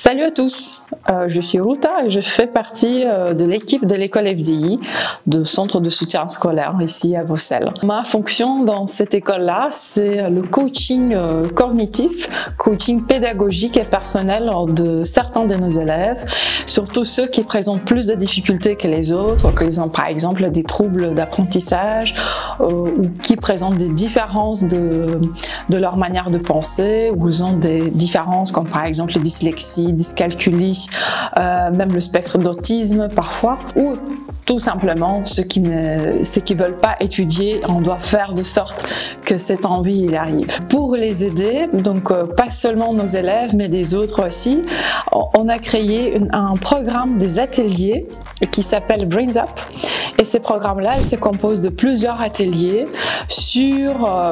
Salut à tous, je suis Ruta et je fais partie de l'équipe de l'école FDI, de Centre de soutien scolaire ici à Bruxelles. Ma fonction dans cette école-là, c'est le coaching cognitif, coaching pédagogique et personnel de certains de nos élèves, surtout ceux qui présentent plus de difficultés que les autres, qu'ils ont par exemple des troubles d'apprentissage ou qui présentent des différences de leur manière de penser, ou ils ont des différences comme par exemple les dyslexies, dyscalculie, même le spectre d'autisme parfois, ou tout simplement ceux qui veulent pas étudier, on doit faire de sorte que cette envie il arrive. Pour les aider, donc pas seulement nos élèves mais des autres aussi, on a créé un programme des ateliers qui s'appelle Brains Up, et ces programmes-là, ils se composent de plusieurs ateliers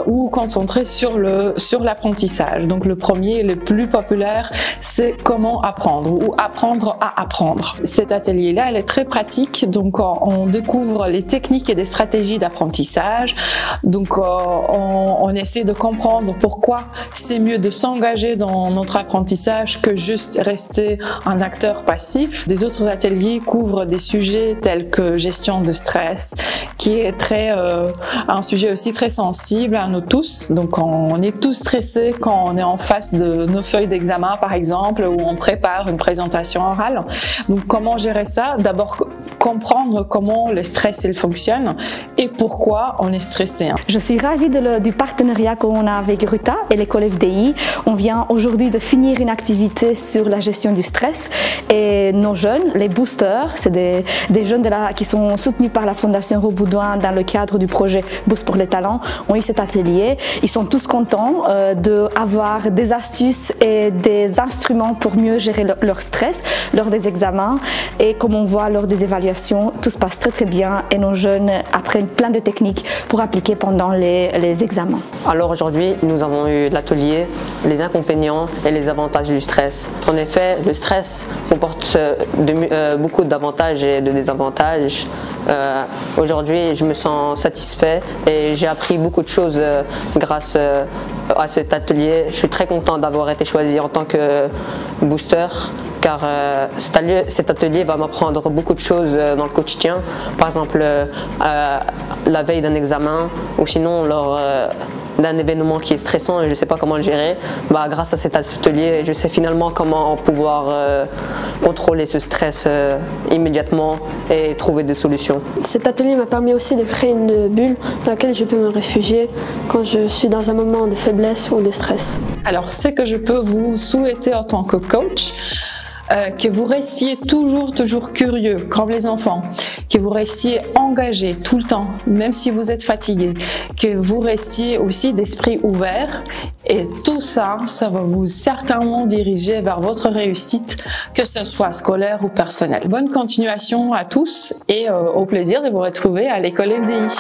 ou concentrés sur l'apprentissage. Donc le premier, le plus populaire, c'est comment apprendre ou apprendre à apprendre. Cet atelier-là, elle est très pratique, donc on découvre les techniques et des stratégies d'apprentissage. Donc on essaie de comprendre pourquoi c'est mieux de s'engager dans notre apprentissage que juste rester un acteur passif. Des autres ateliers couvrent des sujets tels que gestion de stress, qui est un sujet aussi très sensible à nous tous. Donc on est tous stressés quand on est en face de nos feuilles d'examen par exemple, où on prépare une présentation orale. Donc comment gérer ça? D'abord comprendre comment le stress il fonctionne et pourquoi on est stressé. Je suis ravie du partenariat qu'on a avec Ruta et l'école FDI. On vient aujourd'hui de finir une activité sur la gestion du stress, et nos jeunes, les boosters, c'est des jeunes qui sont soutenus par la Fondation Roboudouin dans le cadre du projet Boost pour les talents, ont eu cet atelier. Ils sont tous contents d'avoir des astuces et des instruments pour mieux gérer leur stress lors des examens, et comme on voit lors des évaluations, tout se passe très bien et nos jeunes apprennent plein de techniques pour appliquer pendant les examens. Alors aujourd'hui, nous avons eu l'atelier, les inconvénients et les avantages du stress. En effet, le stress comporte beaucoup d'avantages et de désavantages. Aujourd'hui, je me sens satisfait et j'ai appris beaucoup de choses grâce à cet atelier. Je suis très content d'avoir été choisi en tant que booster, car cet atelier va m'apprendre beaucoup de choses dans le quotidien, par exemple la veille d'un examen, ou sinon lors d'un événement qui est stressant et je ne sais pas comment le gérer. Grâce à cet atelier, je sais finalement comment pouvoir contrôler ce stress immédiatement et trouver des solutions. Cet atelier m'a permis aussi de créer une bulle dans laquelle je peux me réfugier quand je suis dans un moment de faiblesse ou de stress. Alors ce que je peux vous souhaiter en tant que coach, que vous restiez toujours curieux comme les enfants, que vous restiez engagé tout le temps, même si vous êtes fatigué, que vous restiez aussi d'esprit ouvert, et tout ça, ça va vous certainement diriger vers votre réussite, que ce soit scolaire ou personnelle. Bonne continuation à tous et au plaisir de vous retrouver à l'école FDI.